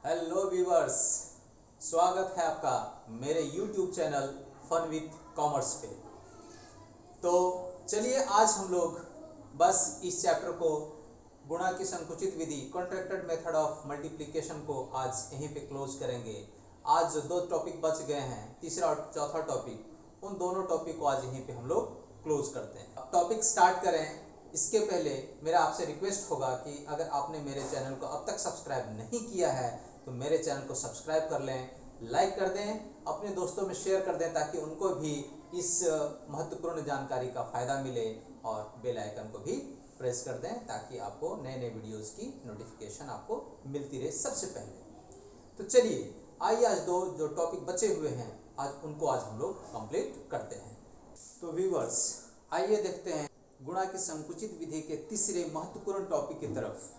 Hello viewers, स्वागत है आपका मेरे YouTube channel fun with commerce पे। तो चलिए आज हम लोग बस इस चैप्टर को गुणा की संकुचित विधि कॉन्ट्रैक्टेड मेथड ऑफ मल्टीप्लिकेशन को आज यहीं पे क्लोज करेंगे। आज जो दो टॉपिक बच गए हैं, तीसरा और चौथा टॉपिक, उन दोनों टॉपिक को आज यहीं पे हम लोग क्लोज करते हैं। अब टॉपिक स्टार्ट करें इसके पहले मेरा आपसे रिक्वेस्ट होगा कि अगर आपने मेरे चैनल को अब तक सब्सक्राइब नहीं किया है तो मेरे चैनल को सब्सक्राइब कर लें, लाइक कर दें, अपने दोस्तों में शेयर कर दें ताकि उनको भी इस महत्वपूर्ण जानकारी का फ़ायदा मिले, और बेल आइकन को भी प्रेस कर दें ताकि आपको नए नए वीडियोस की नोटिफिकेशन आपको मिलती रहे सबसे पहले। तो चलिए आइए आज दो जो टॉपिक बचे हुए हैं आज उनको आज हम लोग कंप्लीट करते हैं। तो व्यूवर्स आइए देखते हैं गुणा की संकुचित विधि के तीसरे महत्वपूर्ण टॉपिक की तरफ।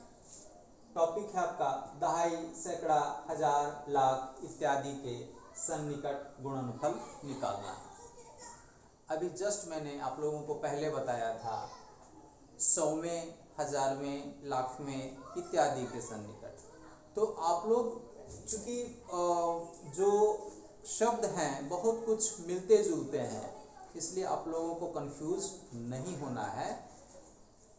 टॉपिक है आपका दहाई, सैकड़ा, हजार, लाख इत्यादि के सन्निकट गुणनफल निकालना। अभी जस्ट मैंने आप लोगों को पहले बताया था 100वें, 1000वें, लाख में इत्यादि के सन्निकट। तो आप लोग चूंकि जो शब्द हैं बहुत कुछ मिलते जुलते हैं, इसलिए आप लोगों को कंफ्यूज नहीं होना है।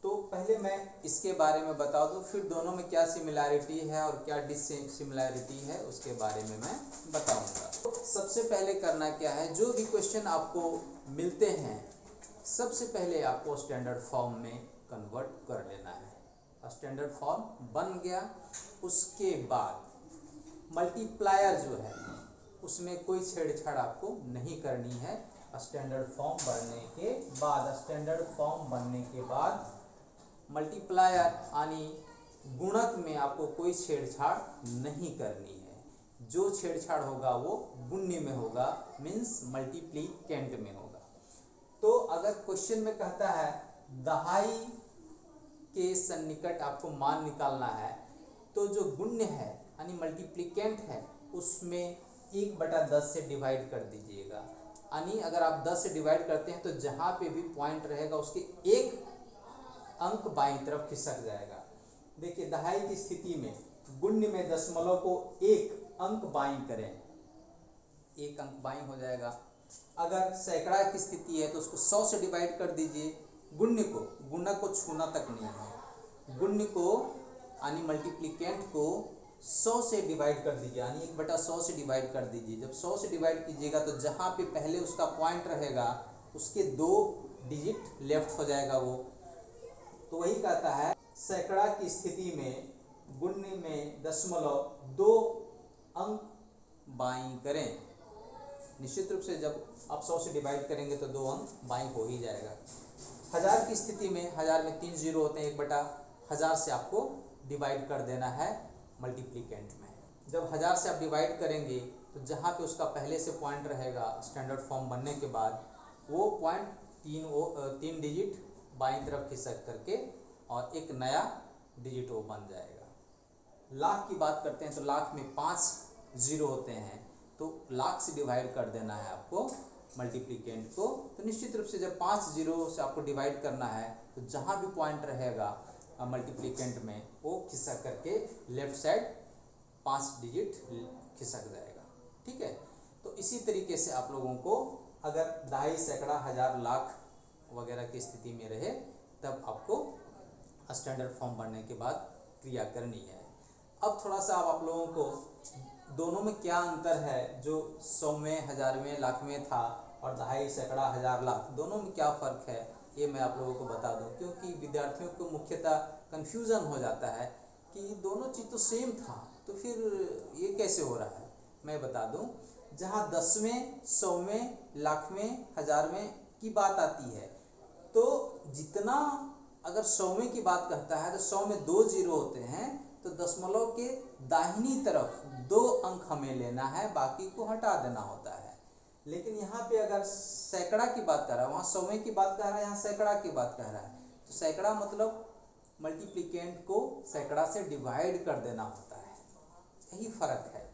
तो पहले मैं इसके बारे में बता दूं, फिर दोनों में क्या सिमिलैरिटी है और क्या डिससिमिलैरिटी है उसके बारे में मैं बताऊंगा। तो सबसे पहले करना क्या है, जो भी क्वेश्चन आपको मिलते हैं सबसे पहले आपको स्टैंडर्ड फॉर्म में कन्वर्ट कर लेना है। स्टैंडर्ड फॉर्म बन गया, उसके बाद मल्टीप्लायर जो है उसमें कोई छेड़छाड़ आपको नहीं करनी है। स्टैंडर्ड फॉर्म बनने के बाद मल्टीप्लायर यानी गुणक में आपको कोई छेड़छाड़ नहीं करनी है। जो छेड़छाड़ होगा वो गुण्य में होगा, मीन्स मल्टीप्लिकेंट में होगा। तो अगर क्वेश्चन में कहता है दहाई के सन्निकट आपको मान निकालना है, तो जो गुण्य है यानी मल्टीप्लिकेंट है उसमें 1/10 से डिवाइड कर दीजिएगा। यानी अगर आप 10 से डिवाइड करते हैं तो जहाँ पे भी पॉइंट रहेगा उसके एक अंक बाईं तरफ खिसक जाएगा। देखिए दहाई की स्थिति में गुण्य में दशमलव को एक अंक बाईं करें, एक अंक बाईं हो जाएगा। अगर सैकड़ा की स्थिति है तो उसको 100 से डिवाइड कर दीजिए। गुण्य को, गुणक को छूना तक नहीं है, गुण्य को यानी मल्टीप्लिकेंट को 100 से डिवाइड कर दीजिए, यानी 1/100 से डिवाइड कर दीजिए। जब 100 से डिवाइड कीजिएगा तो जहाँ पे पहले उसका पॉइंट रहेगा उसके 2 डिजिट लेफ्ट हो जाएगा वो। तो वही कहता है सैकड़ा की स्थिति में गुण्य में दशमलव 2 अंक बाईं करें। निश्चित रूप से जब आप 100 से डिवाइड करेंगे तो 2 अंक बाईं हो ही जाएगा। हजार की स्थिति में, हजार में 3 जीरो होते हैं, 1/1000 से आपको डिवाइड कर देना है मल्टीप्लिकेंट में। जब 1000 से आप डिवाइड करेंगे तो जहाँ पे उसका पहले से पॉइंट रहेगा स्टैंडर्ड फॉर्म बनने के बाद, वो पॉइंट 3 डिजिट बाईं तरफ खिसक करके और एक नया डिजिट वो बन जाएगा। लाख की बात करते हैं तो लाख में 5 जीरो होते हैं, तो लाख से डिवाइड कर देना है आपको मल्टीप्लिकेंट को। तो निश्चित रूप से जब 5 जीरो से आपको डिवाइड करना है तो जहाँ भी पॉइंट रहेगा मल्टीप्लिकेंट में वो खिसक करके लेफ्ट साइड 5 डिजिट खिसक जाएगा। ठीक है, तो इसी तरीके से आप लोगों को अगर दहाई, सैकड़ा, हजार, लाख वगैरह की स्थिति में रहे तब आपको स्टैंडर्ड फॉर्म बनने के बाद क्रिया करनी है। अब थोड़ा सा आप लोगों को दोनों में क्या अंतर है, जो 100वें, 1000वें, लाख में था और दहाई, सैकड़ा, हजार, लाख, दोनों में क्या फ़र्क है ये मैं आप लोगों को बता दूं, क्योंकि विद्यार्थियों को मुख्यतः कन्फ्यूज़न हो जाता है कि दोनों चीज़ तो सेम था तो फिर ये कैसे हो रहा है। मैं बता दूं, जहाँ 10वें, 100वें, लाखवें, हजारवें की बात आती है तो जितना, अगर 100वें की बात करता है तो 100 में 2 जीरो होते हैं, तो दशमलव के दाहिनी तरफ 2 अंक हमें लेना है, बाकी को हटा देना होता है। लेकिन यहाँ पे अगर सैकड़ा की बात कर रहा है, वहाँ 100वें की बात कर रहा है, यहाँ सैकड़ा की बात कर रहा है, तो सैकड़ा मतलब मल्टीप्लिकेंट को सैकड़ा से डिवाइड कर देना होता है, यही फर्क है।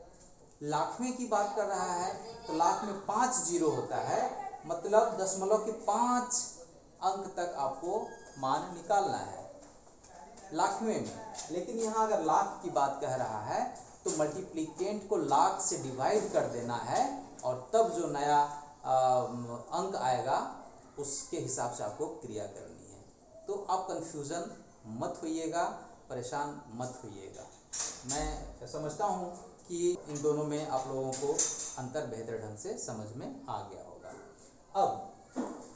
लाखवें की बात कर रहा है तो लाख में 5 जीरो होता है, मतलब दशमलव के 5 अंक तक आपको मान निकालना है लाखवें में। लेकिन यहाँ अगर लाख की बात कह रहा है तो मल्टीप्लिकेंट को लाख से डिवाइड कर देना है और तब जो नया अंक आएगा उसके हिसाब से आपको क्रिया करनी है। तो आप कंफ्यूजन मत होइएगा, परेशान मत होइएगा। मैं समझता हूँ कि इन दोनों में आप लोगों को अंतर बेहतर ढंग से समझ में आ गया होगा। अब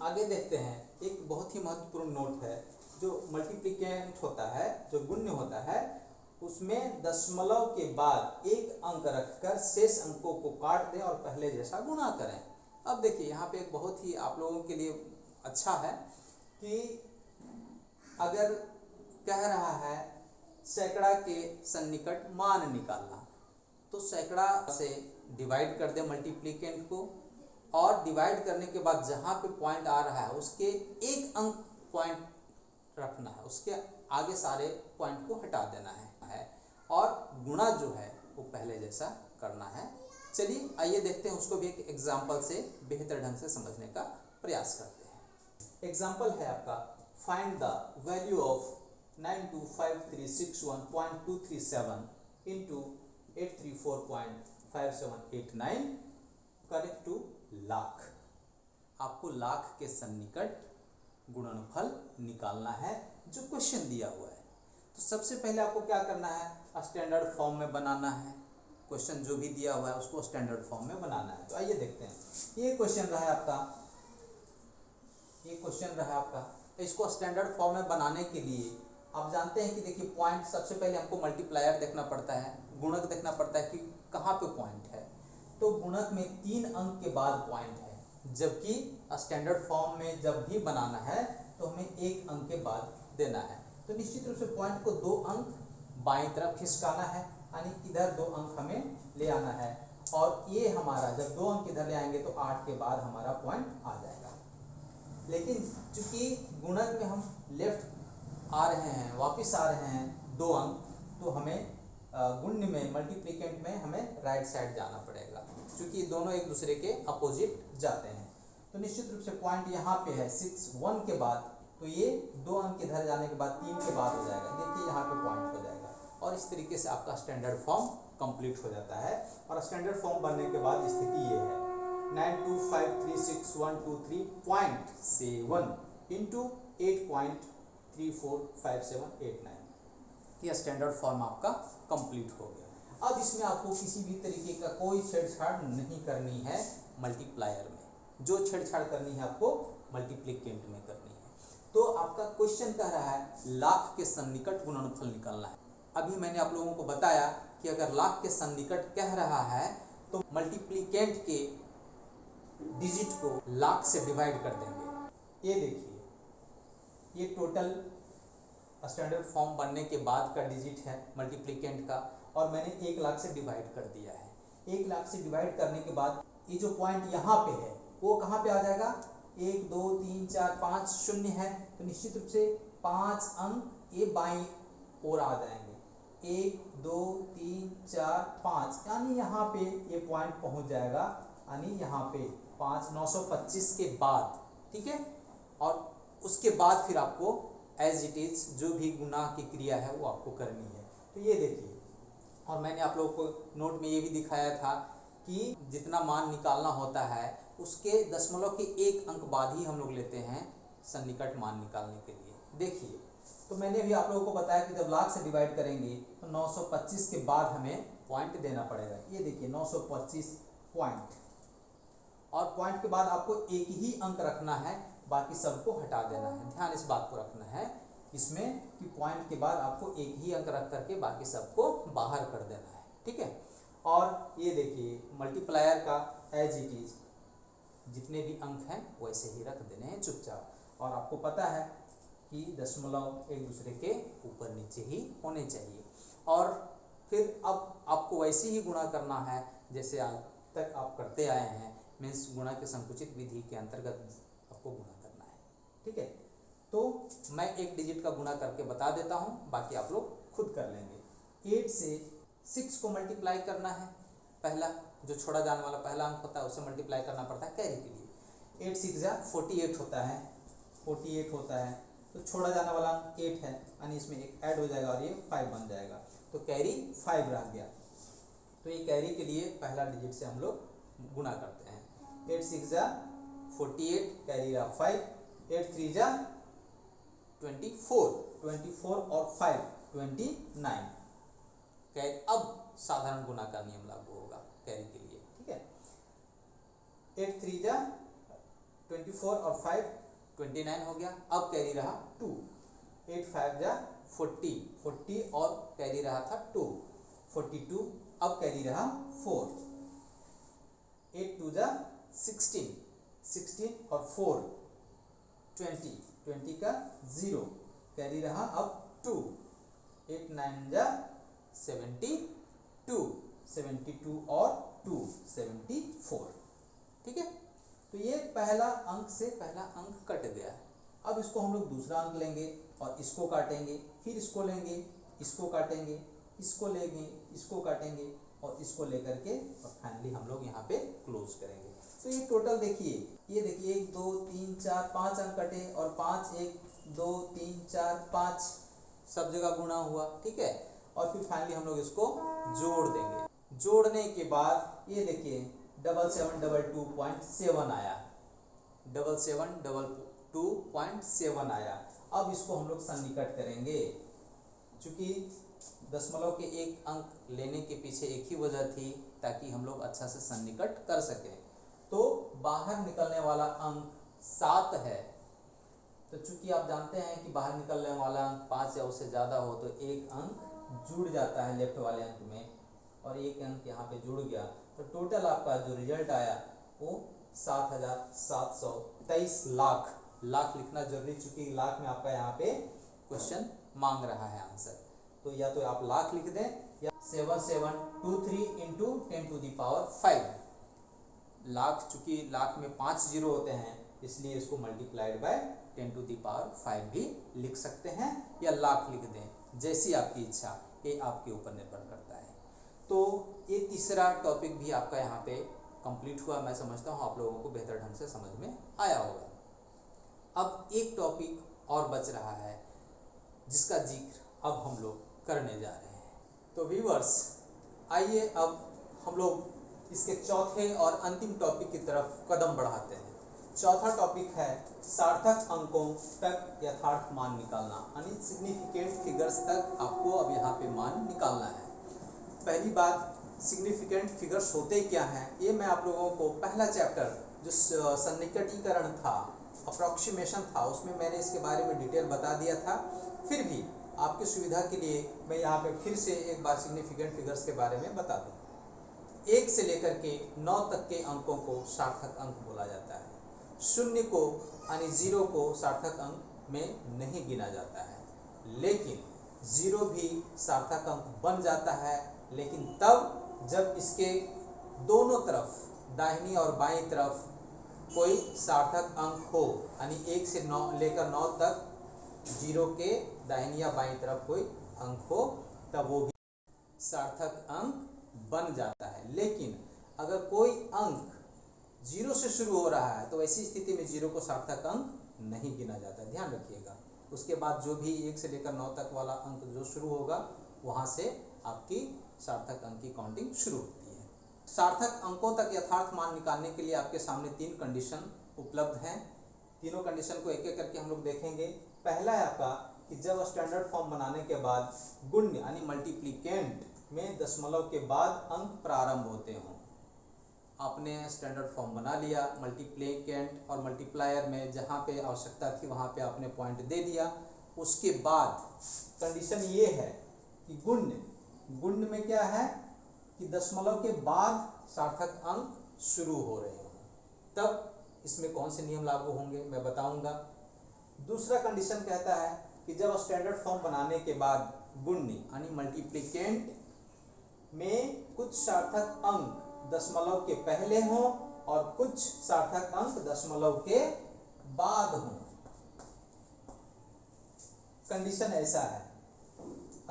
आगे देखते हैं, एक बहुत ही महत्वपूर्ण नोट है। जो मल्टीप्लिकेंट होता है, जो गुण्य होता है, उसमें दशमलव के बाद एक अंक रखकर शेष अंकों को काट दें और पहले जैसा गुणा करें। अब देखिए यहाँ पे एक बहुत ही आप लोगों के लिए अच्छा है कि अगर कह रहा है सैकड़ा के सन्निकट मान निकालना, तो सैकड़ा से डिवाइड कर दे मल्टीप्लिकेंट को, और डिवाइड करने के बाद जहाँ पे पॉइंट आ रहा है उसके एक अंक पॉइंट रखना है, उसके आगे सारे पॉइंट को हटा देना है और गुणा जो है वो पहले जैसा करना है। चलिए आइए देखते हैं, उसको भी एक एग्जाम्पल से बेहतर ढंग से समझने का प्रयास करते हैं। एग्जाम्पल है आपका, find the value of 925361.237 into 834.5789 correct to lakh. आपको लाख के सन्निकट गुणनफल निकालना है जो क्वेश्चन दिया हुआ है। तो सबसे पहले आपको क्या करना है, स्टैंडर्ड फॉर्म में बनाना है। क्वेश्चन जो भी दिया हुआ है उसको स्टैंडर्ड फॉर्म में बनाना है। तो आइए देखते हैं, ये क्वेश्चन रहा है आपका, ये क्वेश्चन रहा आपका। इसको स्टैंडर्ड फॉर्म में बनाने के लिए आप जानते हैं कि देखिए पॉइंट, सबसे पहले हमको मल्टीप्लायर देखना पड़ता है, गुणक देखना पड़ता है कि कहाँ पे पॉइंट है। तो गुणक में 3 अंक के बाद पॉइंट है, जबकि स्टैंडर्ड फॉर्म में जब भी बनाना है तो हमें 1 अंक के बाद देना है। तो निश्चित रूप से पॉइंट को 2 अंक बाईं तरफ खिसकाना है, यानी इधर 2 अंक हमें ले आना है, और ये हमारा जब 2 अंक इधर ले आएंगे तो 8 के बाद हमारा पॉइंट आ जाएगा। लेकिन चूंकि गुणक में हम लेफ्ट आ रहे हैं, वापिस आ रहे हैं 2 अंक, तो हमें गुण्य में, मल्टीप्लिकेंट में हमें राइट साइड जाना पड़ेगा, क्योंकि दोनों एक दूसरे के अपोजिट जाते हैं। तो निश्चित रूप से पॉइंट यहाँ पे है 61 के बाद, तो ये 2 अंक इधर जाने के बाद 3 के बाद हो जाएगा। देखिए यहाँ पे पॉइंट हो जाएगा, और इस तरीके से आपका स्टैंडर्ड फॉर्म कंप्लीट हो जाता है। और स्टैंडर्ड फॉर्म बनने के बाद स्थिति ये है, 92536123.7 इंटू 8.345789, यह स्टैंडर्ड फॉर्म आपका कंप्लीट हो गया। अब इसमें आपको किसी भी तरीके का कोई छेड़छाड़ नहीं करनी है मल्टीप्लायर में, जो छेड़छाड़ करनी है आपको मल्टीप्लिकेंट में करनी है। तो आपका क्वेश्चन कह रहा है लाख के सन्निकट गुणनफल निकालना है। अभी मैंने आप लोगों को बताया कि अगर लाख के सन्निकट कह रहा है तो मल्टीप्लिकेंट के डिजिट को लाख से डिवाइड कर देंगे। ये देखिए, ये टोटल स्टैंडर्ड फॉर्म बनने के बाद का डिजिट है मल्टीप्लिकेंट का, और मैंने 1 लाख से डिवाइड कर दिया है। 1 लाख से डिवाइड करने के बाद ये जो पॉइंट यहाँ पे है वो कहाँ पे आ जाएगा, 1 2 3 4 5 शून्य है, तो निश्चित रूप से 5 अंक ये बाईं ओर आ जाएंगे, 1 2 3 4 5, यानी यहाँ पे ये पॉइंट पहुँच जाएगा, यानी यहाँ पे 925 के बाद, ठीक है। और उसके बाद फिर आपको एज इट इज जो भी गुणा की क्रिया है वो आपको करनी है। तो ये देखिए, और मैंने आप लोगों को नोट में ये भी दिखाया था कि जितना मान निकालना होता है उसके दशमलव के 1 अंक बाद ही हम लोग लेते हैं सन्निकट मान निकालने के लिए। देखिए, तो मैंने भी आप लोगों को बताया कि जब लाख से डिवाइड करेंगे तो 925 के बाद हमें पॉइंट देना पड़ेगा। ये देखिए 925 पॉइंट, और पॉइंट के बाद आपको एक ही अंक रखना है, बाकी सबको हटा देना है। ध्यान इस बात को रखना है इसमें कि पॉइंट के बाद आपको एक ही अंक रख करके बाकी सबको बाहर कर देना है, ठीक है। और ये देखिए मल्टीप्लायर का एज इट इज जितने भी अंक हैं वैसे ही रख देने हैं चुपचाप, और आपको पता है कि दशमलव एक दूसरे के ऊपर नीचे ही होने चाहिए। और फिर अब आपको वैसे ही गुणा करना है जैसे आज तक आप करते आए हैं, मीन्स गुणा के संकुचित विधि के अंतर्गत आपको गुणा करना है, ठीक है। तो मैं एक डिजिट का गुणा करके बता देता हूँ, बाकी आप लोग खुद कर लेंगे। 8 से 6 को मल्टीप्लाई करना है, पहला जो छोड़ा जाने वाला पहला अंक होता है उसे मल्टीप्लाई करना पड़ता है कैरी के लिए। 8 6 जा 48 होता है, 48 होता है, तो छोड़ा जाने वाला अंक 8 है, यानी इसमें एक ऐड हो जाएगा और ये 5 बन जाएगा, तो कैरी 5 रह गया। तो ये कैरी के लिए पहला डिजिट से हम लोग गुना करते हैं। 8 6 जा 48, कैरी रहा 5, 8 3 जा 24, 24 और 5 29। कैरी अब साधारण गुना का नियम लागू होगा कैरी के लिए, ठीक है। 8 3 जा 24 और 5 29 हो गया। अब कैरी रहा 2, 8 5 जा 40, 40 और कैरी रहा था 2, 42। अब कैरी रहा 4, 8 2 जा 16, 16 और 4 20, 20 का 0, कैरी रहा अब 2, 8 9 जा 72, 72 और 2 74, ठीक है। तो ये पहला अंक से पहला अंक कट गया। अब इसको हम लोग दूसरा अंक लेंगे और इसको काटेंगे, फिर इसको लेंगे, इसको काटेंगे, इसको लेंगे, इसको काटेंगे और इसको लेकर के और फाइनली हम लोग यहाँ पे क्लोज करेंगे। तो ये टोटल देखिए, ये देखिए 1 2 3 4 5 अंक कटे और 5 1 2 3 4 5 सब जगह गुणा हुआ, ठीक है। और फिर फाइनली हम लोग इसको जोड़ देंगे। जोड़ने के बाद ये देखिए 7722.7 आया, 7722.7 आया। अब इसको हम लोग सन्निकट करेंगे, क्योंकि दशमलव के एक अंक लेने के पीछे एक ही वजह थी, ताकि हम लोग अच्छा से सन्निकट कर सकें। तो बाहर निकलने वाला अंक 7 है, तो चूंकि आप जानते हैं कि बाहर निकलने वाला अंक 5 या उससे ज़्यादा हो तो एक अंक जुड़ जाता है लेफ्ट वाले अंक में, और एक अंक यहाँ पे जुड़ गया। तो टोटल आपका जो रिजल्ट आया वो 7,723 लाख। लाख लिखना जरूरी, चूंकि लाख में आपका यहाँ पे क्वेश्चन मांग रहा है आंसर। तो या तो आप लाख लिख दें या 7723 इंटू 10⁵ लाख, चूंकि लाख में 5 जीरो होते हैं इसलिए इसको मल्टीप्लाइड बाय 10⁵ भी लिख सकते हैं, या लाख लिख दें, जैसी आपकी इच्छा, ये आपके ऊपर निर्भर करता है। तो ये तीसरा टॉपिक भी आपका यहाँ पे कंप्लीट हुआ। मैं समझता हूँ आप लोगों को बेहतर ढंग से समझ में आया होगा। अब एक टॉपिक और बच रहा है जिसका जिक्र अब हम लोग करने जा रहे हैं। तो व्यूअर्स, आइए अब हम लोग इसके चौथे और अंतिम टॉपिक की तरफ कदम बढ़ाते हैं। चौथा टॉपिक है सार्थक अंकों तक यथार्थ मान निकालना, यानी सिग्निफिकेंट फिगर्स तक आपको अब यहाँ पे मान निकालना है। पहली बात, सिग्निफिकेंट फिगर्स होते क्या हैं, ये मैं आप लोगों को पहला चैप्टर जो सन्निकटीकरण था, अप्रॉक्सीमेशन था, उसमें मैंने इसके बारे में डिटेल बता दिया था। फिर भी आपकी सुविधा के लिए मैं यहाँ पे फिर से एक बार सिग्निफिकेंट फिगर्स के बारे में बता दूँ। 1 से लेकर के 9 तक के अंकों को सार्थक अंक बोला जाता है। 0 को यानी 0 को सार्थक अंक में नहीं गिना जाता है, लेकिन 0 भी सार्थक अंक बन जाता है, लेकिन तब जब इसके दोनों तरफ, दाहिनी और बाईं तरफ कोई सार्थक अंक हो, यानी 1 से 9 लेकर 9 तक 0 के दाहिनी या बाईं तरफ कोई अंक हो, तब वो भी सार्थक अंक बन जाता है। लेकिन अगर कोई अंक 0 से शुरू हो रहा है तो ऐसी स्थिति में 0 को सार्थक अंक नहीं गिना जाता, ध्यान रखिएगा। उसके बाद जो भी 1 से लेकर 9 तक वाला अंक जो शुरू होगा, वहाँ से आपकी सार्थक अंक की काउंटिंग शुरू होती है। सार्थक अंकों तक यथार्थ मान निकालने के लिए आपके सामने 3 कंडीशन उपलब्ध हैं। तीनों कंडीशन को एक एक करके हम लोग देखेंगे। पहला है आपका कि जब स्टैंडर्ड फॉर्म बनाने के बाद गुण्य यानी मल्टीप्लिकेंट में दशमलव के बाद अंक प्रारंभ होते हों। आपने स्टैंडर्ड फॉर्म बना लिया, मल्टीप्लिकेंट और मल्टीप्लायर में जहाँ पे आवश्यकता थी वहाँ पे आपने पॉइंट दे दिया। उसके बाद कंडीशन ये है कि गुण्य में क्या है कि दशमलव के बाद सार्थक अंक शुरू हो रहे हों, तब इसमें कौन से नियम लागू होंगे मैं बताऊंगा। दूसरा कंडीशन कहता है कि जब स्टैंडर्ड फॉर्म बनाने के बाद गुण्य यानी मल्टीप्लिकेंट में कुछ सार्थक अंक दशमलव के पहले हों और कुछ सार्थक अंक दशमलव के बाद हों। कंडीशन ऐसा है,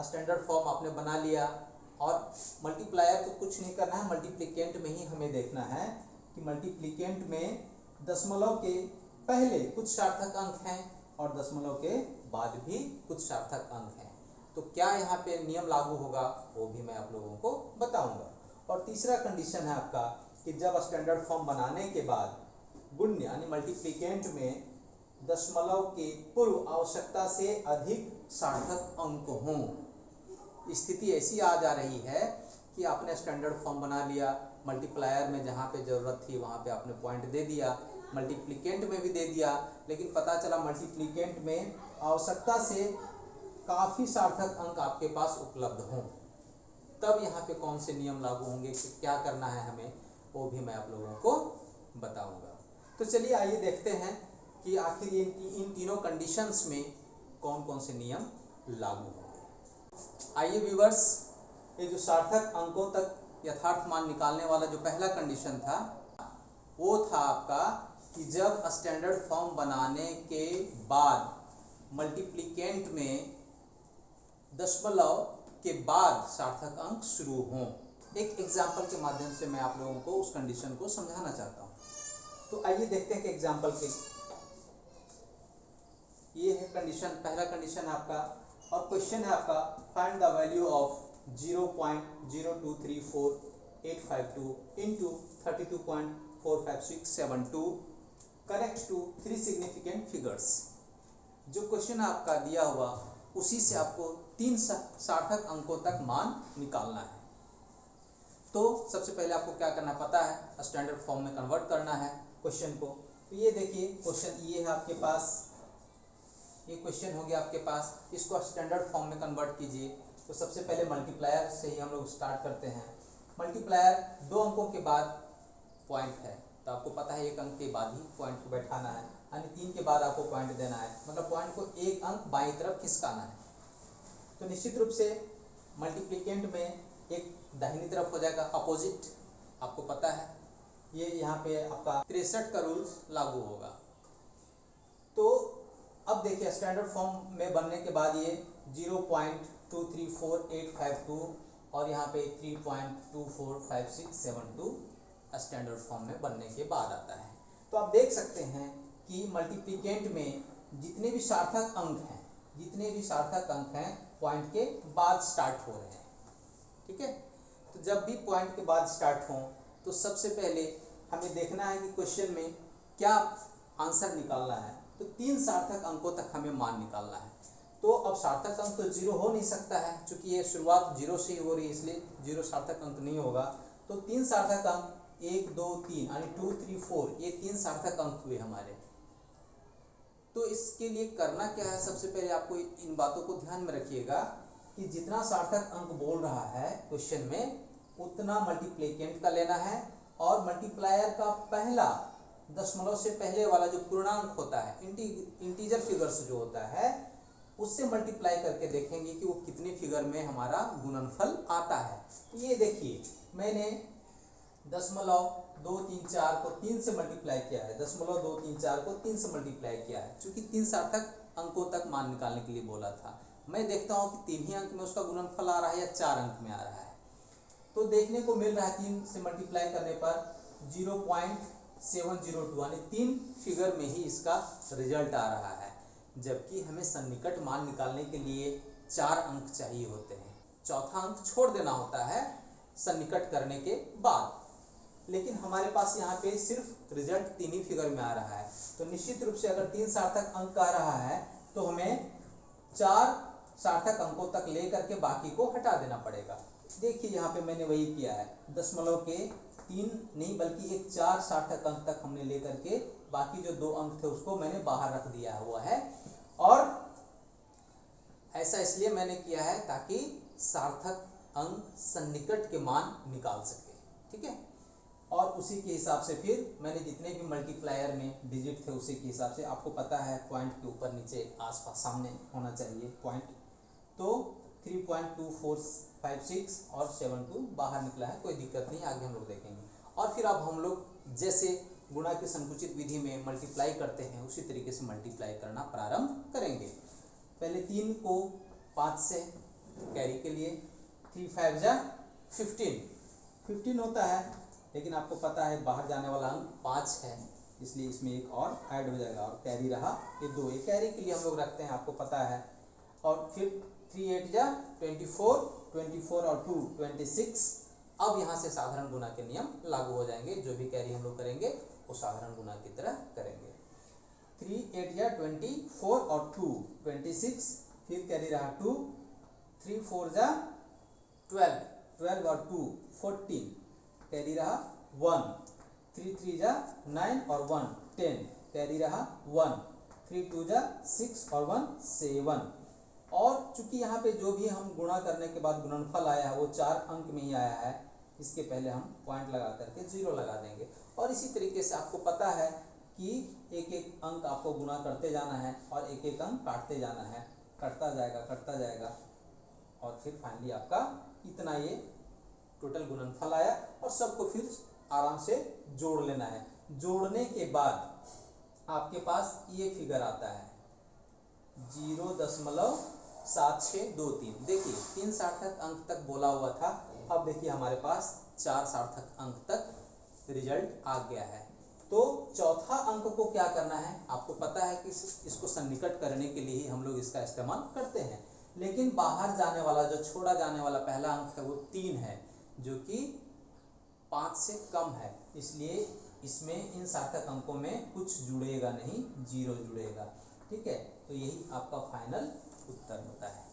स्टैंडर्ड फॉर्म आपने बना लिया और मल्टीप्लायर को कुछ नहीं करना है, मल्टीप्लिकेंट में ही हमें देखना है कि मल्टीप्लिकेंट में दशमलव के पहले कुछ सार्थक अंक हैं और दशमलव के बाद भी कुछ सार्थक अंक हैं। तो क्या यहाँ पे नियम लागू होगा वो भी मैं आप लोगों को बताऊंगा। और तीसरा कंडीशन है आपका कि जब स्टैंडर्ड फॉर्म बनाने के बाद गुण्य यानी मल्टीप्लिकेंट में दशमलव के पूर्व आवश्यकता से अधिक सार्थक अंक हों। स्थिति ऐसी आ जा रही है कि आपने स्टैंडर्ड फॉर्म बना लिया, मल्टीप्लायर में जहाँ पे ज़रूरत थी वहाँ पे आपने पॉइंट दे दिया, मल्टीप्लिकेंट में भी दे दिया, लेकिन पता चला मल्टीप्लिकेंट में आवश्यकता से काफ़ी सार्थक अंक आपके पास उपलब्ध हों, तब यहाँ पे कौन से नियम लागू होंगे, कि क्या करना है हमें, वो भी मैं आप लोगों को बताऊंगा। तो चलिए आइए देखते हैं कि आखिर इन तीनों कंडीशंस में कौन कौन से नियम लागू होंगे। आइए व्यूअर्स, ये जो सार्थक अंकों तक यथार्थ मान निकालने वाला जो पहला कंडीशन था वो था आपका कि जब स्टैंडर्ड फॉर्म बनाने के बाद मल्टीप्लिकेंट में दशमलव के बाद सार्थक अंक शुरू हों। एक एग्जाम्पल के माध्यम से मैं आप लोगों को उस कंडीशन को समझाना चाहता हूँ। तो आइए देखते हैं कि एग्जाम्पल के ये है कंडीशन, पहला कंडीशन है आपका, और क्वेश्चन है आपका find the value of 0.0234852 into 32.45672 correct to 3 significant figures. जो क्वेश्चन आपका दिया हुआ उसी से आपको 3 सार्थक अंकों तक मान निकालना है। तो सबसे पहले आपको क्या करना पता है, स्टैंडर्ड फॉर्म में कन्वर्ट करना है क्वेश्चन को। तो ये देखिए क्वेश्चन ये है आपके पास, ये क्वेश्चन हो गया आपके पास, इसको स्टैंडर्ड फॉर्म में कन्वर्ट कीजिए। तो सबसे पहले मल्टीप्लायर से ही हम लोग स्टार्ट करते हैं। मल्टीप्लायर 2 अंकों के बाद पॉइंट है, तो आपको पता है 1 अंक के बाद ही पॉइंट को बैठाना है, यानी 3 के बाद आपको पॉइंट देना है, मतलब पॉइंट को 1 अंक बाईं तरफ खिसकाना है। तो निश्चित रूप से मल्टीप्लिकेंट में एक दाहिनी तरफ हो जाएगा अपोजिट, आपको पता है ये यहाँ पे आपका 63 का रूल्स लागू होगा। तो अब देखिए स्टैंडर्ड फॉर्म में बनने के बाद ये 0.234852 और यहाँ पे 3.245672 स्टैंडर्ड फॉर्म में बनने के बाद आता है। तो आप देख सकते हैं कि मल्टीप्लिकेंट में जितने भी सार्थक अंक हैं पॉइंट के बाद स्टार्ट हो रहे हैं, ठीक है। तो जब भी पॉइंट के बाद स्टार्ट हों तो सबसे पहले हमें देखना है कि क्वेश्चन में क्या आंसर निकालना है। तो 3 सार्थक अंकों तक हमें मान निकालना है। तो अब सार्थक अंक तो 0 हो नहीं सकता है, क्योंकि ये शुरुआत 0 से ही हो रही है, इसलिए 0 सार्थक अंक नहीं होगा। तो 3 सार्थक अंक 1 2 3 यानी 2 3 4 ये 3 सार्थक अंक हुए हमारे। तो इसके लिए करना क्या है, सबसे पहले आपको इन बातों को ध्यान में रखिएगा कि जितना सार्थक अंक बोल रहा है क्वेश्चन में उतना मल्टीप्लिकेंट का लेना है, और मल्टीप्लायर का पहला दशमलव से पहले वाला जो पूर्णांक होता है, इंटीजर फिगर्स जो होता है, उससे मल्टीप्लाई करके देखेंगे कि वो कितने फिगर में हमारा गुणनफल आता है। तो ये देखिए मैंने 0.234 को 3 से मल्टीप्लाई किया है, 0.234 को 3 से मल्टीप्लाई किया है, क्योंकि 3 सार्थक अंकों तक मान निकालने के लिए बोला था। मैं देखता हूँ कि 3 ही अंक में उसका गुणनफल आ रहा है या 4 अंक में आ रहा है। तो देखने को मिल रहा है 3 से मल्टीप्लाई करने पर 0.702 यानी 3 फिगर में ही इसका रिजल्ट आ रहा है, जबकि हमें सन्निकट मान निकालने के लिए 4 अंक चाहिए होते हैं। चौथा अंक छोड़ देना होता है सन्निकट करने के बाद, लेकिन हमारे पास यहाँ पे सिर्फ रिजल्ट 3 ही फिगर में आ रहा है। तो निश्चित रूप से अगर 3 सार्थक अंक आ रहा है तो हमें 4 सार्थक अंकों तक ले करके बाकी को हटा देना पड़ेगा। देखिए यहाँ पे मैंने वही किया है, दशमलव के 3 नहीं बल्कि एक 4 सार्थक अंक तक हमने ले करके बाकी जो 2 अंक थे उसको मैंने बाहर रख दिया हुआ है। और ऐसा इसलिए मैंने किया है ताकि सार्थक अंक सन्निकट के मान निकाल सके, ठीक है। और उसी के हिसाब से फिर मैंने जितने भी मल्टीप्लायर में डिजिट थे उसी के हिसाब से, आपको पता है पॉइंट के ऊपर नीचे आसपास सामने होना चाहिए पॉइंट, तो 3.2456 और 72 बाहर निकला है, कोई दिक्कत नहीं, आगे हम लोग देखेंगे। और फिर अब हम लोग जैसे गुणा की संकुचित विधि में मल्टीप्लाई करते हैं उसी तरीके से मल्टीप्लाई करना प्रारंभ करेंगे। पहले 3 को 5 से कैरी के लिए 3 5 जा 15 होता है, लेकिन आपको पता है बाहर जाने वाला अंक 5 है, इसलिए इसमें एक और ऐड हो जाएगा और कैरी रहा ये 2, ये कैरी के लिए हम लोग रखते हैं, आपको पता है। और फिर 3 8 जा 24 और 2 26 अब यहाँ से साधारण गुना के नियम लागू हो जाएंगे, जो भी कैरी हम लोग करेंगे वो साधारण गुना की तरह करेंगे। 3 8 या 24 और 2 26, फिर कैरी रहा 2, 3 4 जा 12, 12 और 2 14, कैरी रहा 1, 3 3 जा 9 और 1 10, कैरी रहा 1, 3 2 जा 6 और 1 7। और चूंकि यहाँ पे जो भी हम गुणा करने के बाद गुणनफल आया है वो 4 अंक में ही आया है, इसके पहले हम पॉइंट लगा करके 0 लगा देंगे। और इसी तरीके से आपको पता है कि एक एक अंक आपको गुणा करते जाना है और एक एक अंक काटते जाना है, कटता जाएगा और फिर फाइनली आपका इतना ये टोटल गुणनफल आया। और सबको फिर आराम से जोड़ लेना है। जोड़ने के बाद आपके पास ये फिगर आता है 0.7623। देखिए 3 सार्थक अंक तक बोला हुआ था, अब देखिए हमारे पास 4 सार्थक अंक तक रिजल्ट आ गया है। तो चौथा अंक को क्या करना है, आपको पता है कि इसको सन्निकट करने के लिए ही हम लोग इसका इस्तेमाल करते हैं। लेकिन बाहर जाने वाला जो छोड़ा जाने वाला पहला अंक है वो 3 है, जो कि 5 से कम है, इसलिए इसमें इन सार्थक अंकों में कुछ जुड़ेगा नहीं, 0 जुड़ेगा। ठीक है, तो यही आपका फाइनल उत्तर होता है।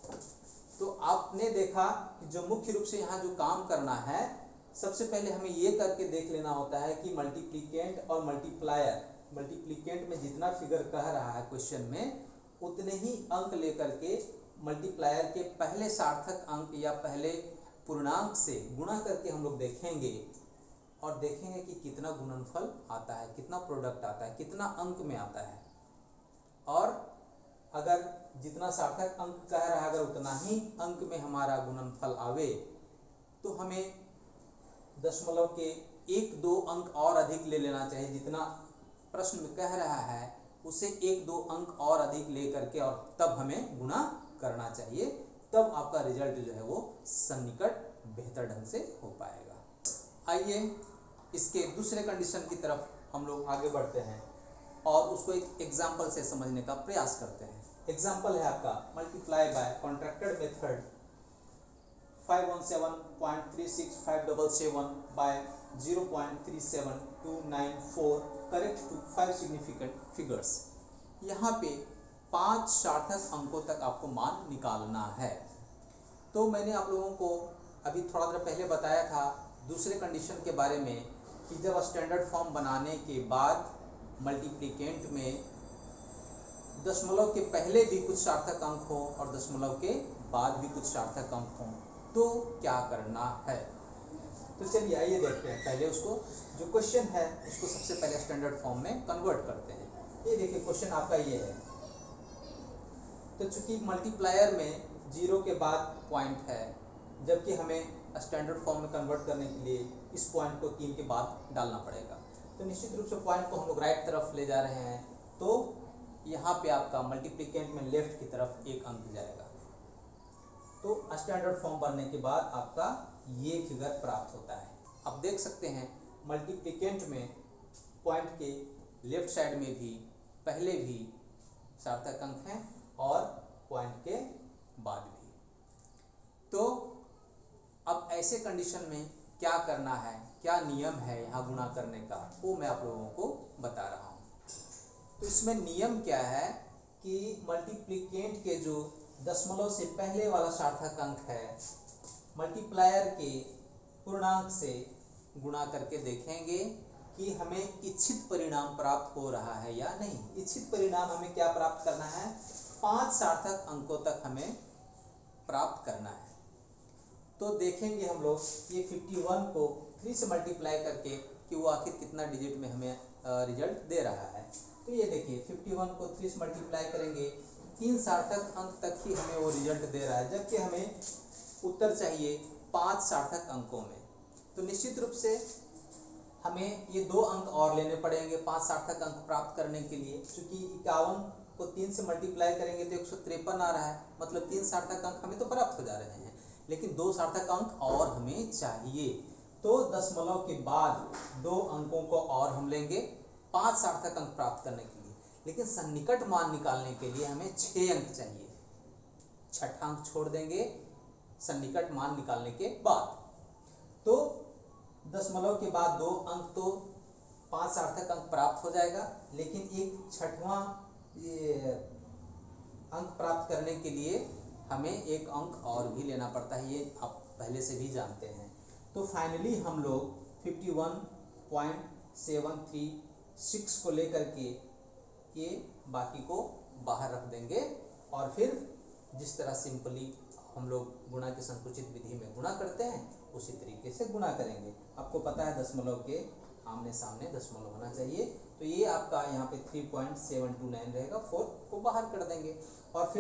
तो आपने देखा कि जो मुख्य रूप से यहाँ जो काम करना है, सबसे पहले हमें ये करके देख लेना होता है कि मल्टीप्लिकेंट और मल्टीप्लायर, मल्टीप्लिकेंट में जितना फिगर कह रहा है क्वेश्चन में उतने ही अंक लेकर के मल्टीप्लायर के पहले सार्थक अंक या पहले पूर्णांक से गुणा करके हम लोग देखेंगे और देखेंगे कि कितना गुणनफल आता है, कितना प्रोडक्ट आता है, कितना अंक में आता है। और अगर जितना सार्थक अंक कह रहा है अगर उतना ही अंक में हमारा गुणनफल आवे तो हमें दशमलव के 1-2 अंक और अधिक ले लेना चाहिए। जितना प्रश्न में कह रहा है उसे 1-2 अंक और अधिक ले करके और तब हमें गुणा करना चाहिए, तब आपका रिजल्ट जो है वो सन्निकट बेहतर ढंग से हो पाएगा। आइए इसके दूसरे कंडीशन की तरफ हम लोग आगे बढ़ते हैं और उसको एक एग्जाम्पल से समझने का प्रयास करते हैं। एग्जाम्पल है आपका multiply by contracted method 517.36577 by 0.37294 correct to 5 significant figures. यहाँ पे 5 सार्थक अंकों तक आपको मान निकालना है। तो मैंने आप लोगों को अभी थोड़ा देर पहले बताया था दूसरे कंडीशन के बारे में कि जब स्टैंडर्ड फॉर्म बनाने के बाद मल्टीप्लिकेंट में दशमलव के पहले भी कुछ सार्थक अंक हो और दशमलव के बाद भी कुछ सार्थक अंक हो तो क्या करना है। तो चलिए आइए देखते हैं। पहले उसको जो क्वेश्चन है उसको सबसे पहले स्टैंडर्ड फॉर्म में कन्वर्ट करते हैं। ये देखिए क्वेश्चन आपका ये है। तो चूंकि मल्टीप्लायर में 0 के बाद पॉइंट है, जबकि हमें स्टैंडर्ड फॉर्म में कन्वर्ट करने के लिए इस पॉइंट को 3 के बाद डालना पड़ेगा। तो निश्चित रूप से पॉइंट को हम लोग राइट तरफ ले जा रहे हैं, तो यहाँ पे आपका मल्टीप्लिकेंट में लेफ्ट की तरफ 1 अंक जाएगा। तो स्टैंडर्ड फॉर्म बनने के बाद आपका ये फिगर प्राप्त होता है। आप देख सकते हैं मल्टीप्लिकेंट में पॉइंट के लेफ्ट साइड में भी पहले भी सार्थक अंक हैं और पॉइंट के बाद भी। तो अब ऐसे कंडीशन में क्या करना है, क्या नियम है यहाँ गुणा करने का, वो मैं आप लोगों को बता रहा हूँ। तो इसमें नियम क्या है कि मल्टीप्लिकेंट के जो दशमलव से पहले वाला सार्थक अंक है मल्टीप्लायर के पूर्णांक से गुणा करके देखेंगे कि हमें इच्छित परिणाम प्राप्त हो रहा है या नहीं। इच्छित परिणाम हमें क्या प्राप्त करना है, 5 सार्थक अंकों तक हमें प्राप्त करना है। तो देखेंगे हम लोग ये 51 को 3 से मल्टीप्लाई करके कि वो आखिर कितना डिजिट में हमें रिजल्ट दे रहा है। तो ये देखिए 51 को 3 से मल्टीप्लाई करेंगे 3 सार्थक अंक तक ही हमें वो रिजल्ट दे रहा है, जबकि हमें उत्तर चाहिए 5 सार्थक अंकों में। तो निश्चित रूप से हमें ये 2 अंक और लेने पड़ेंगे 5 सार्थक अंक प्राप्त करने के लिए। चूंकि 51 को 3 से मल्टीप्लाई करेंगे तो 153 आ रहा है, मतलब 3 सार्थक अंक हमें तो प्राप्त हो जा रहे हैं, लेकिन 2 सार्थक अंक और हमें चाहिए। तो दशमलव के बाद 2 अंकों को और हम लेंगे 5 सार्थक अंक प्राप्त करने के लिए। लेकिन सन्निकट मान निकालने के लिए हमें 6 अंक चाहिए, छठा अंक छोड़ देंगे सन्निकट मान निकालने के बाद। तो दशमलव के बाद 2 अंक तो 5 सार्थक अंक प्राप्त हो जाएगा, लेकिन एक छठवां अंक प्राप्त करने के लिए हमें एक अंक और भी लेना पड़ता है, ये आप पहले से भी जानते हैं। तो फाइनली हम लोग 51.736 को लेकर के ये बाकी को बाहर रख देंगे और फिर जिस तरह सिंपली हम लोग गुणा की संकुचित विधि में गुणा करते हैं उसी तरीके से गुणा करेंगे। आपको पता है दशमलव के आमने सामने दशमलव होना चाहिए, तो ये आपका यहाँ पे 3.729 रहेगा, 4 को बाहर कर देंगे और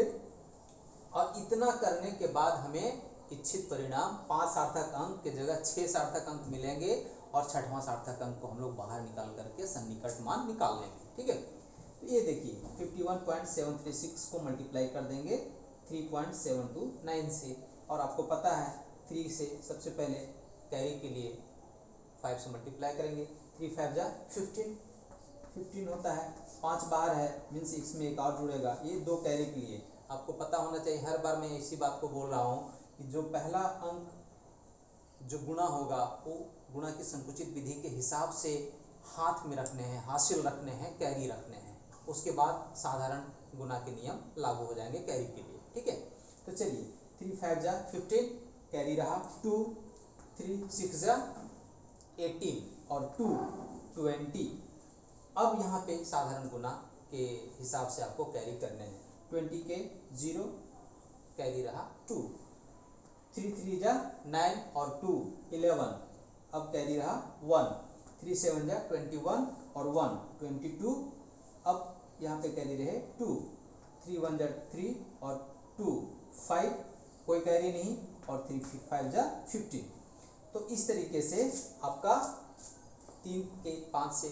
इतना करने के बाद हमें इच्छित परिणाम 5 सार्थक अंक के जगह 6 सार्थक अंक मिलेंगे और छठवां सार्थक अंक को हम लोग बाहर निकाल करके सन्निकट मान निकाल लेंगे। ठीक है, तो ये देखिए 51.736 को मल्टीप्लाई कर देंगे 3.729 से, और आपको पता है 3 से सबसे पहले कैरी के लिए 5 से मल्टीप्लाई करेंगे, 3 5 जा 15 होता है, 5 बाहर है मीन्स इसमें एक और जुड़ेगा, ये 2 कैरी के लिए। आपको पता होना चाहिए, हर बार मैं इसी बात को बोल रहा हूँ कि जो पहला अंक जो गुणा होगा वो गुणा की संकुचित विधि के हिसाब से हाथ में रखने हैं, हासिल रखने हैं, कैरी रखने हैं, उसके बाद साधारण गुणा के नियम लागू हो जाएंगे कैरी के लिए। ठीक है, तो चलिए 3 5 जा 15, कैरी रहा 2, 3 6 जा 18 और 2 20। अब यहाँ पे साधारण गुणा के हिसाब से आपको कैरी करने हैं, 20 के 0, कैरी रहा 2, 3 3 जा 9 और 2 11, अब कैरी रहा 1, 3 7 जा 21 और 1 22, अब यहाँ पे कैरी रहे 2, 3 1 जा 3 और 2 5, कोई कैरी नहीं, और 3 5 जा 15। तो इस तरीके से आपका 3 के 5 से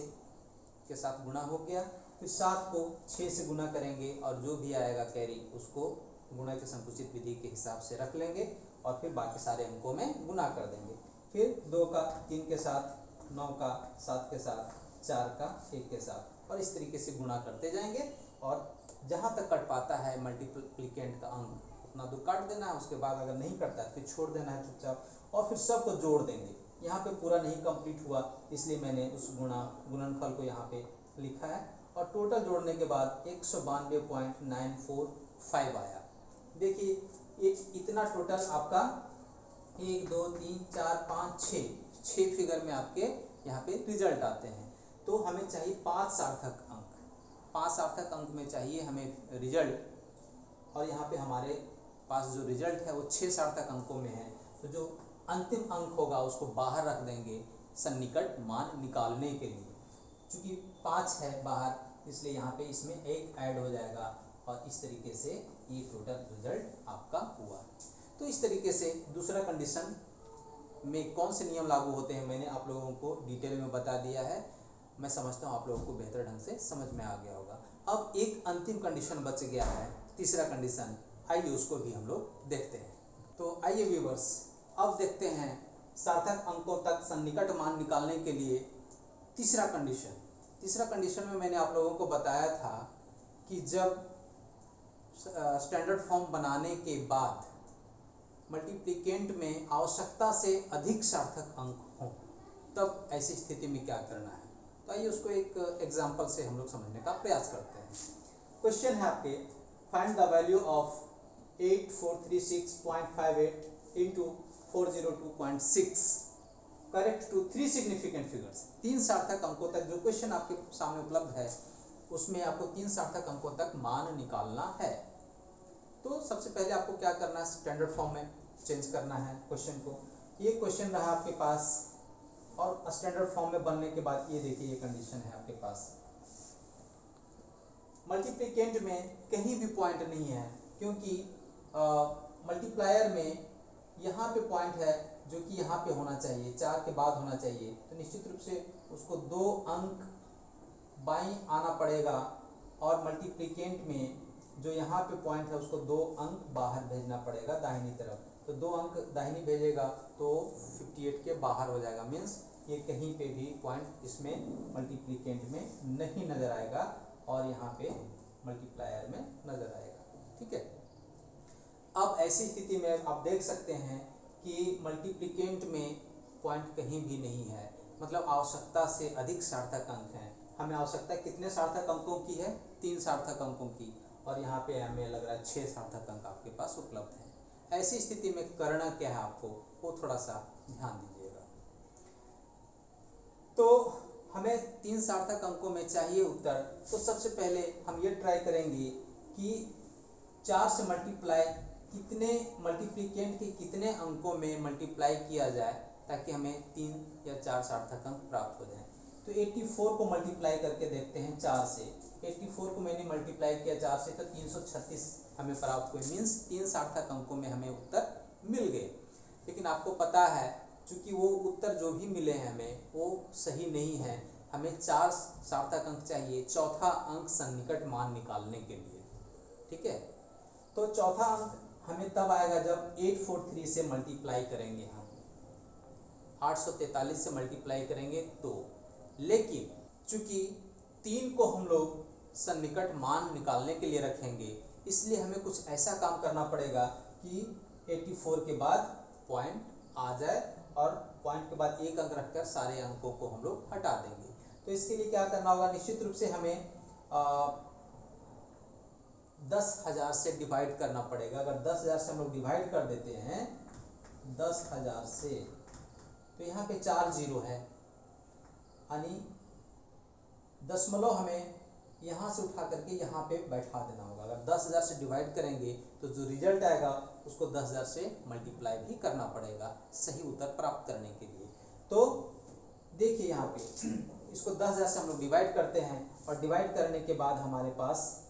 के साथ गुणा हो गया, फिर 7 को 6 से गुणा करेंगे और जो भी आएगा कैरी उसको गुणा के संकुचित विधि के हिसाब से रख लेंगे और फिर बाकी सारे अंकों में गुणा कर देंगे, फिर 2 का 3 के साथ, 9 का 7 के साथ, 4 का 1 के साथ, और इस तरीके से गुणा करते जाएंगे और जहाँ तक कट पाता है मल्टीप्लिकेंट का अंक उतना तो काट देना है, उसके बाद अगर नहीं कटता है फिर छोड़ देना है चुपचाप, और फिर सबको जोड़ देंगे। यहाँ पे पूरा नहीं कंप्लीट हुआ इसलिए मैंने उस गुणनफल को यहाँ पे लिखा है, और टोटल जोड़ने के बाद 192.945 आया। देखिए ये इतना टोटल आपका 1 2 3 4 5 6 फिगर में आपके यहाँ पे रिजल्ट आते हैं। तो हमें चाहिए 5 सार्थक अंक, 5 सार्थक अंक में चाहिए हमें रिजल्ट, और यहाँ पे हमारे पास जो रिजल्ट है वो 6 सार्थक अंकों में है, तो जो अंतिम अंक होगा उसको बाहर रख देंगे सन्निकट मान निकालने के लिए। चूँकि 5 है बाहर इसलिए यहाँ पे इसमें 1 ऐड हो जाएगा, और इस तरीके से ये टोटल रिजल्ट आपका हुआ। तो इस तरीके से दूसरा कंडीशन में कौन से नियम लागू होते हैं मैंने आप लोगों को डिटेल में बता दिया है। मैं समझता हूँ आप लोगों को बेहतर ढंग से समझ में आ गया होगा। अब एक अंतिम कंडीशन बच गया है, तीसरा कंडीशन, आइए उसको भी हम लोग देखते हैं। तो आइए व्यूअर्स अब देखते हैं सार्थक अंकों तक सन्निकट मान निकालने के लिए तीसरा कंडीशन। तीसरा कंडीशन में मैंने आप लोगों को बताया था कि जब स्टैंडर्ड फॉर्म बनाने के बाद मल्टीप्लिकेंट में आवश्यकता से अधिक सार्थक अंक हों तब ऐसी स्थिति में क्या करना है। तो आइए उसको एक एग्जांपल से हम लोग समझने का प्रयास करते हैं। क्वेश्चन है आपके, find the value of 8436.58 into 402.6 correct to 3 significant figures. 3 सार्थक अंकों तक जो क्वेश्चन आपके सामने उपलब्ध है उसमें आपको 3 सार्थक अंकों तक मान निकालना है। तो सबसे पहले आपको क्या करना है, स्टैंडर्ड फॉर्म में चेंज करना है क्वेश्चन को। ये क्वेश्चन रहा आपके पास, और स्टैंडर्ड फॉर्म में बनने के बाद ये देखिए ये कंडीशन है आपके पास, मल्टीप्लिकेंट में कहीं भी पॉइंट नहीं है, क्योंकि मल्टीप्लायर में यहाँ पे पॉइंट है जो कि यहाँ पे होना चाहिए, 4 के बाद होना चाहिए, तो निश्चित रूप से उसको 2 अंक बाईं आना पड़ेगा, और मल्टीप्लिकेंट में जो यहाँ पे पॉइंट है उसको 2 अंक बाहर भेजना पड़ेगा दाहिनी तरफ। तो 2 अंक दाहिनी भेजेगा तो 58 के बाहर हो जाएगा, मीन्स ये कहीं पे भी पॉइंट इसमें मल्टीप्लिकेंट में नहीं नज़र आएगा और यहाँ पे मल्टीप्लायर में नज़र आएगा। ठीक है, अब ऐसी स्थिति में आप देख सकते हैं कि मल्टीप्लिकेंट में पॉइंट कहीं भी नहीं है, मतलब आवश्यकता से अधिक सार्थक अंक हैं। हमें आवश्यकता कितने सार्थक अंकों की है? 3 सार्थक अंकों की, और यहाँ पे हमें लग रहा है 6 सार्थक अंक आपके पास उपलब्ध हैं। ऐसी स्थिति में करना क्या है आपको, वो थोड़ा सा ध्यान दीजिएगा। तो हमें 3 सार्थक अंकों में चाहिए उत्तर, तो सबसे पहले हम ये ट्राई करेंगे कि 4 से मल्टीप्लाई कितने मल्टीप्लिकेंट के कितने अंकों में मल्टीप्लाई किया जाए ताकि हमें 3 या 4 सार्थक अंक प्राप्त हो जाए। तो 84 को मल्टीप्लाई करके देखते हैं 4 से। 84 को मैंने मल्टीप्लाई किया 4 से, तो 336 हमें प्राप्त हुए, मीन्स 3 सार्थक अंकों में हमें उत्तर मिल गए। लेकिन आपको पता है चूंकि वो उत्तर जो भी मिले हैं हमें वो सही नहीं है, हमें 4 सार्थक अंक चाहिए चौथा अंक सन्निकट मान निकालने के लिए। ठीक है, तो चौथा अंक हमें तब आएगा जब 843 से मल्टीप्लाई करेंगे, हम 843 से मल्टीप्लाई करेंगे तो। लेकिन चूंकि 3 को हम लोग सन्निकट मान निकालने के लिए रखेंगे, इसलिए हमें कुछ ऐसा काम करना पड़ेगा कि 84 के बाद पॉइंट आ जाए और पॉइंट के बाद एक अंक रखकर सारे अंकों को हम लोग हटा देंगे। तो इसके लिए क्या करना होगा, निश्चित रूप से हमें 10,000 से डिवाइड करना पड़ेगा। अगर 10,000 से हम लोग डिवाइड कर देते हैं 10,000 से, तो यहाँ पे 4 जीरो है, यानी दशमलव हमें यहाँ से उठा करके यहाँ पे बैठा देना होगा। अगर 10,000 से डिवाइड करेंगे तो जो रिजल्ट आएगा उसको 10,000 से मल्टीप्लाई भी करना पड़ेगा सही उत्तर प्राप्त करने के लिए। तो देखिए यहाँ पे इसको 10,000 से हम लोग डिवाइड करते हैं, और डिवाइड करने के बाद हमारे पास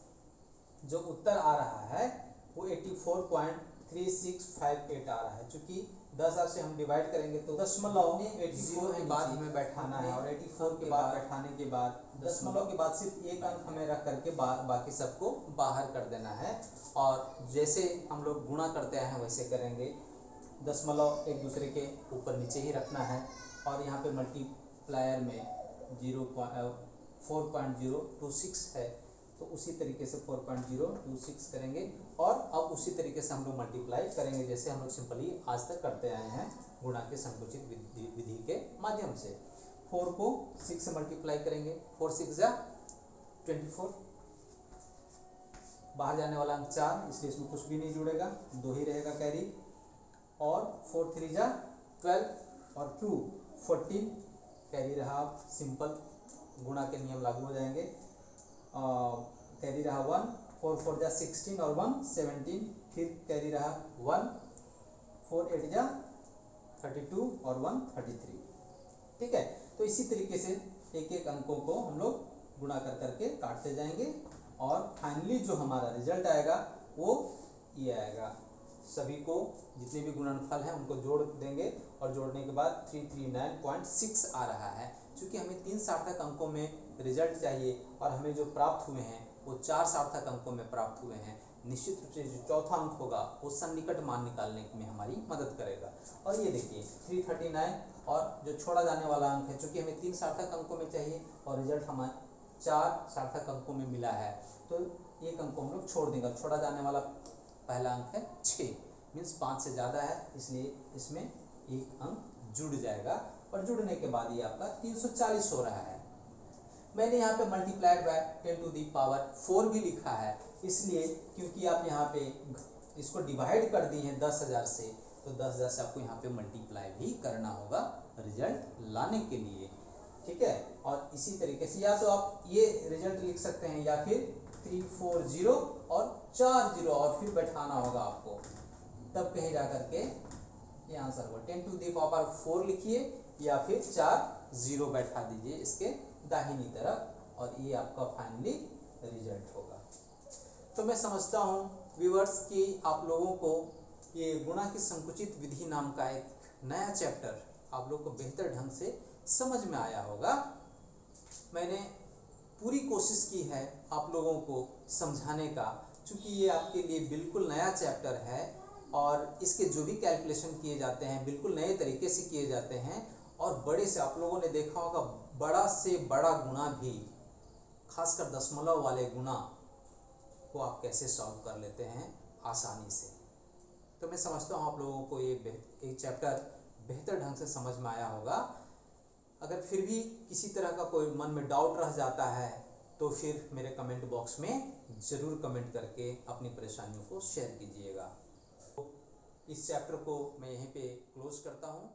जो उत्तर आ रहा है वो 84.3658 आ रहा है। चूंकि 10,000 से हम डिवाइड करेंगे तो दशमलव 84 के बाद हमें बैठाना है, और 84 के बाद बैठाने के बाद दशमलव के बाद सिर्फ एक अंक हमें रख करके बाकी सबको बाहर कर देना है। और जैसे हम लोग गुणा करते हैं वैसे करेंगे, दशमलव एक दूसरे के ऊपर नीचे ही रखना है, और यहाँ पे मल्टीप्लायर में 4.026 है, तो उसी तरीके से 4.026 करेंगे, और अब उसी तरीके से हम लोग मल्टीप्लाई करेंगे जैसे हम लोग सिंपली आज तक करते आए हैं गुणा के संकुचित विधि के माध्यम से। 4 को 6 से मल्टीप्लाई करेंगे, 4 6 जा 24, बाहर जाने वाला अंक 4, इसलिए इसमें कुछ भी नहीं जुड़ेगा, 2 ही रहेगा कैरी, और 4 3 जा 12 और 2 14 कैरी रहा, सिंपल गुणा के नियम लागू हो जाएंगे। कैरी रहा 1, 4 4 जा 16 और 1 17, फिर कैरी रहा 1, 4 8 जा 32 और 1 33। ठीक है, तो इसी तरीके से एक एक अंकों को हम लोग गुणा कर करके काटते जाएंगे, और फाइनली जो हमारा रिजल्ट आएगा वो ये आएगा। सभी को जितने भी गुणनफल हैं उनको जोड़ देंगे, और जोड़ने के बाद 339.6 आ रहा है। चूँकि हमें 3 सार्थक अंकों में रिजल्ट चाहिए और हमें जो प्राप्त हुए हैं वो 4 सार्थक अंकों में प्राप्त हुए हैं, निश्चित रूप से जो चौथा अंक होगा वो सन्निकट मान निकालने में हमारी मदद करेगा। और ये देखिए 339, और जो छोड़ा जाने वाला अंक है, चूँकि हमें 3 सार्थक अंकों में चाहिए और रिजल्ट हमारे 4 सार्थक अंकों में मिला है, तो एक अंक को हम लोग छोड़ देंगे। छोड़ा जाने वाला पहला अंक है 6, मीन्स 5 से ज़्यादा है, इसलिए इसमें एक अंक जुड़ जाएगा, और जुड़ने के बाद ये आपका 340 हो रहा है। मैंने यहाँ पे multiplied by 10 to the power 4 भी लिखा है, इसलिए क्योंकि आप यहाँ पे इसको डिवाइड कर दिए हैं 10,000 से, तो 10,000 से आपको यहाँ पे मल्टीप्लाई भी करना होगा रिजल्ट लाने के लिए। ठीक है, और इसी तरीके से या तो आप ये रिजल्ट लिख सकते हैं, या फिर 340 और 4 0 और फिर बैठाना होगा आपको, तब कहीं जा करके ये आंसर होगा। 10 टू दी पावर 4 लिखिए, या फिर 4 0 बैठा दीजिए इसके दाहिनी तरफ, और ये आपका फाइनली रिजल्ट होगा। तो मैं समझता हूँ व्यूअर्स कि आप लोगों को ये गुणा की संकुचित विधि नाम का एक नया चैप्टर आप लोग को बेहतर ढंग से समझ में आया होगा। मैंने पूरी कोशिश की है आप लोगों को समझाने का, चूँकि ये आपके लिए बिल्कुल नया चैप्टर है, और इसके जो भी कैलकुलेशन किए जाते हैं बिल्कुल नए तरीके से किए जाते हैं, और बड़े से आप लोगों ने देखा होगा बड़ा से बड़ा गुणा भी, खासकर दशमलव वाले गुणा को आप कैसे सॉल्व कर लेते हैं आसानी से। तो मैं समझता हूँ आप लोगों को ये चैप्टर बेहतर ढंग से समझ में आया होगा। अगर फिर भी किसी तरह का कोई मन में डाउट रह जाता है तो फिर मेरे कमेंट बॉक्स में ज़रूर कमेंट करके अपनी परेशानियों को शेयर कीजिएगा। तो इस चैप्टर को मैं यहीं पे क्लोज करता हूँ।